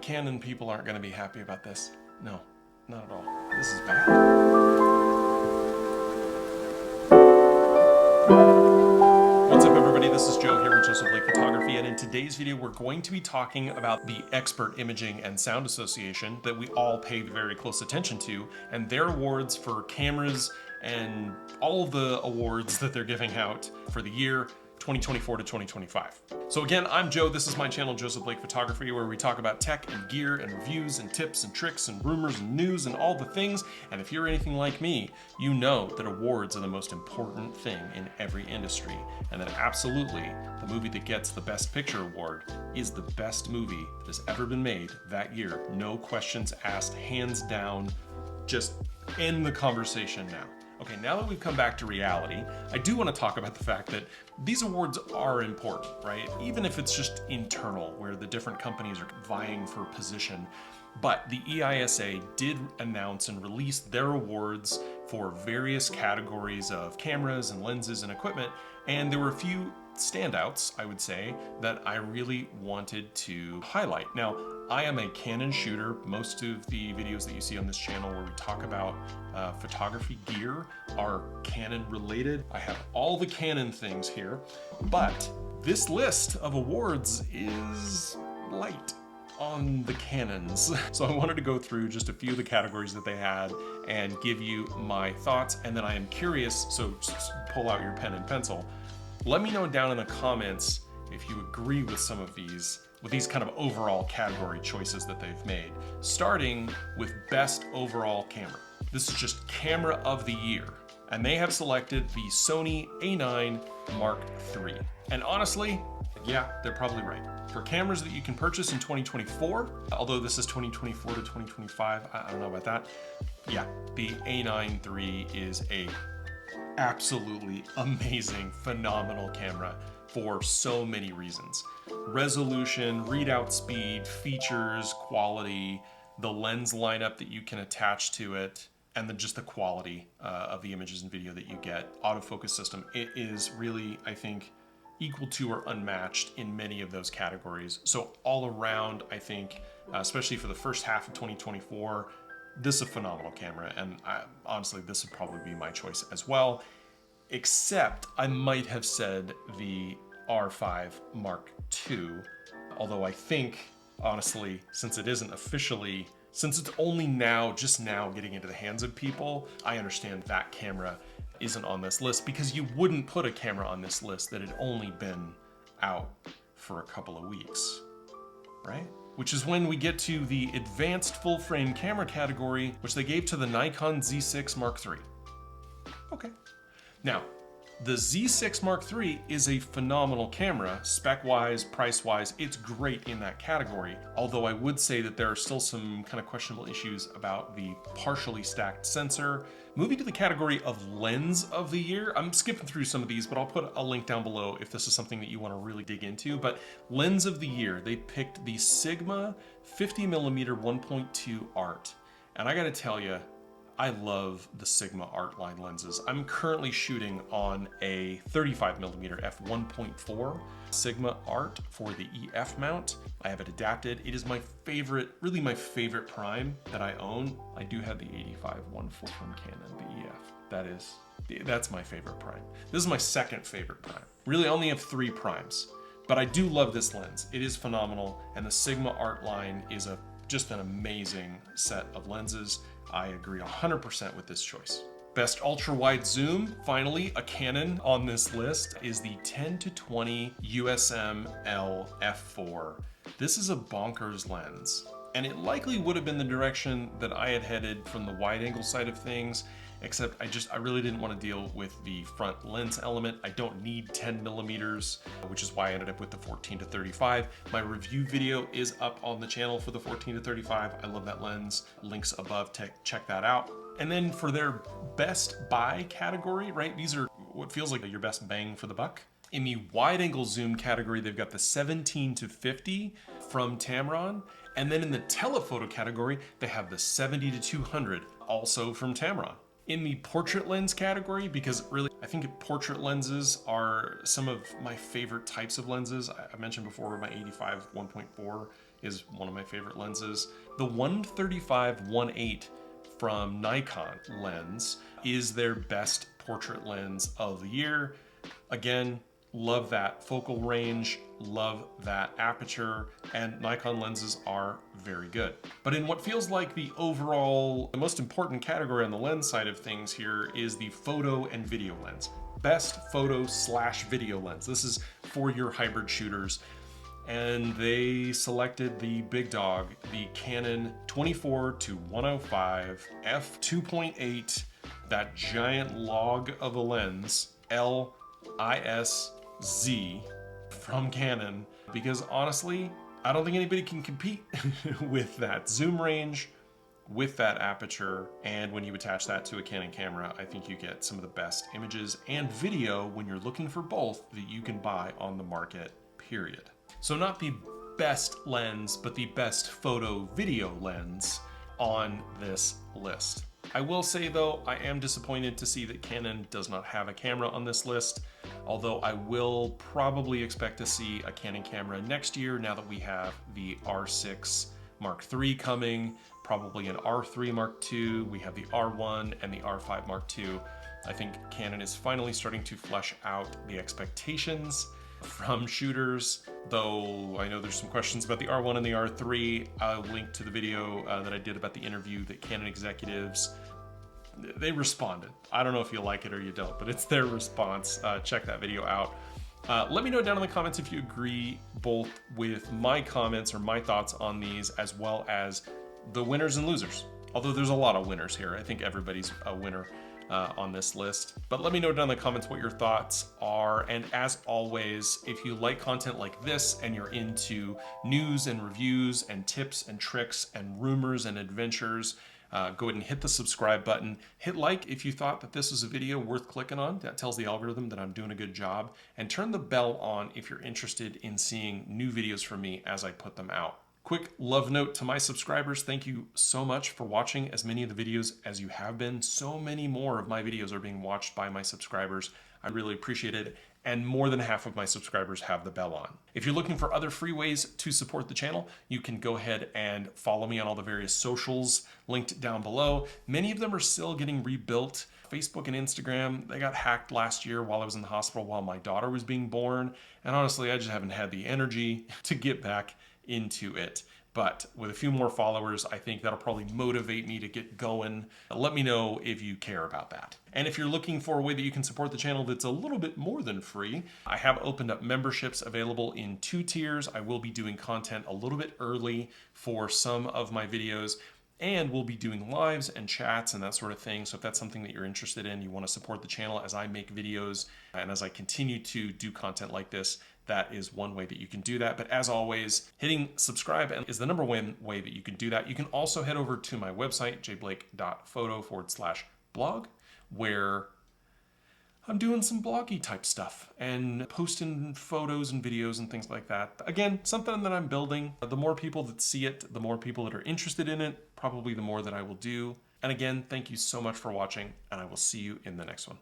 Canon people aren't going to be happy about this. No, not at all. This is bad. What's up, everybody? This is Joe here with Joseph Blake Photography, and in today's video we're going to be talking about the Expert Imaging and Sound Association that we all pay very close attention to, and their awards for cameras and all of the awards that they're giving out for the year 2024 to 2025. So again, I'm Joe. This is my channel, Joseph Blake Photography, where we talk about tech and gear and reviews and tips and tricks and rumors and news and all the things. And if you're anything like me, you know that awards are the most important thing in every industry, and that absolutely the movie that gets the Best Picture award is the best movie that has ever been made that year. No questions asked, hands down. Just end the conversation now. Okay, now that we've come back to reality, I do want to talk about the fact that these awards are important, right? Even if it's just internal, where the different companies are vying for position. But the EISA did announce and release their awards for various categories of cameras and lenses and equipment, and there were a few standouts, I would say, that I really wanted to highlight. Now, I am a Canon shooter. Most of the videos that you see on this channel where we talk about photography gear are Canon related. I have all the Canon things here, but this list of awards is light on the Canons. So I wanted to go through just a few of the categories that they had and give you my thoughts, and then I am curious, so just pull out your pen and pencil. Let me know down in the comments if you agree with some of these, with these kind of overall category choices that they've made. Starting with Best Overall Camera. This is just Camera of the Year. And they have selected the Sony A9 Mark III. And honestly, yeah, they're probably right. For cameras that you can purchase in 2024, although this is 2024 to 2025, I don't know about that. Yeah, the A9 III is a absolutely amazing, phenomenal camera for so many reasons. Resolution, readout speed, features, quality, the lens lineup that you can attach to it, and then just the quality of the images and video that you get. Autofocus system, it is really, I think, equal to or unmatched in many of those categories. So all around, I think, especially for the first half of 2024, this is a phenomenal camera, and honestly, this would probably be my choice as well, except I might have said the R5 Mark II, although I think, honestly, since it isn't officially, since it's only now, just now getting into the hands of people, I understand that camera isn't on this list, because you wouldn't put a camera on this list that had only been out for a couple of weeks, right? Which is when we get to the advanced full frame camera category, which they gave to the Nikon Z6 Mark III. Okay. Now, the Z6 Mark III is a phenomenal camera, spec-wise, price-wise. It's great in that category, although I would say that there are still some kind of questionable issues about the partially stacked sensor. Moving to the category of Lens of the Year, I'm skipping through some of these, but I'll put a link down below if this is something that you want to really dig into. But Lens of the Year, they picked the Sigma 50mm 1.2 Art. And I gotta tell you, I love the Sigma Art line lenses. I'm currently shooting on a 35mm f1.4 Sigma Art for the EF mount. I have it adapted. It is my favorite, really my favorite prime that I own. I do have the 85-1.4 from Canon, the EF. That's my favorite prime. This is my second favorite prime. Really, I only have 3 primes, but I do love this lens. It is phenomenal, and the Sigma Art line is just an amazing set of lenses. I agree 100% with this choice. Best ultra-wide zoom, finally, a Canon on this list, is the 10-20 USM-L f4. This is a bonkers lens, and it likely would have been the direction that I had headed from the wide-angle side of things, except I really didn't want to deal with the front lens element. I don't need 10mm, which is why I ended up with the 14-35. My review video is up on the channel for the 14-35. I love that lens. Links above, check that out. And then for their best buy category, right? These are what feels like your best bang for the buck. In the wide angle zoom category, they've got the 17-50 from Tamron. And then in the telephoto category, they have the 70-200, also from Tamron. In the portrait lens category, because really, I think portrait lenses are some of my favorite types of lenses. I mentioned before my 85 1.4 is one of my favorite lenses. The 135-1.8 from Nikon lens is their best portrait lens of the year. Again, love that focal range, love that aperture, and Nikon lenses are very good. But in what feels like the most important category on the lens side of things here is the photo and video lens. Best photo/video lens. This is for your hybrid shooters. And they selected the big dog, the Canon 24-105 f2.8, that giant log of a lens, LISZ from Canon, because honestly, I don't think anybody can compete with that zoom range, with that aperture, and when you attach that to a Canon camera, I think you get some of the best images and video when you're looking for both that you can buy on the market, period. So not the best lens, but the best photo video lens on this list. I will say though, I am disappointed to see that Canon does not have a camera on this list, although I will probably expect to see a Canon camera next year now that we have the R6 Mark III coming, probably an R3 Mark II, we have the R1 and the R5 Mark II. I think Canon is finally starting to flesh out the expectations from shooters, though I know there's some questions about the R1 and the R3. I'll link to the video that I did about the interview that Canon executives, they responded. I don't know if you like it or you don't, but it's their response. Check that video out. Let me know down in the comments if you agree both with my comments or my thoughts on these, as well as the winners and losers. Although there's a lot of winners here. I think everybody's a winner on this list. But let me know down in the comments what your thoughts are. And as always, if you like content like this and you're into news and reviews and tips and tricks and rumors and adventures, go ahead and hit the subscribe button. Hit like if you thought that this was a video worth clicking on. That tells the algorithm that I'm doing a good job. And turn the bell on if you're interested in seeing new videos from me as I put them out. Quick love note to my subscribers. Thank you so much for watching as many of the videos as you have been. So many more of my videos are being watched by my subscribers. I really appreciate it. And more than half of my subscribers have the bell on. If you're looking for other free ways to support the channel, you can go ahead and follow me on all the various socials linked down below. Many of them are still getting rebuilt. Facebook and Instagram, they got hacked last year while I was in the hospital while my daughter was being born. And honestly, I just haven't had the energy to get back into it. But with a few more followers, I think that'll probably motivate me to get going. Let me know if you care about that. And if you're looking for a way that you can support the channel that's a little bit more than free, I have opened up memberships available in 2 tiers. I will be doing content a little bit early for some of my videos, and we'll be doing lives and chats and that sort of thing. So if that's something that you're interested in, you want to support the channel as I make videos and as I continue to do content like this, that is one way that you can do that. But as always, hitting subscribe is the #1 way that you can do that. You can also head over to my website, jblake.photo/blog, where I'm doing some bloggy type stuff and posting photos and videos and things like that. Again, something that I'm building. The more people that see it, the more people that are interested in it, probably the more that I will do. And again, thank you so much for watching, and I will see you in the next one.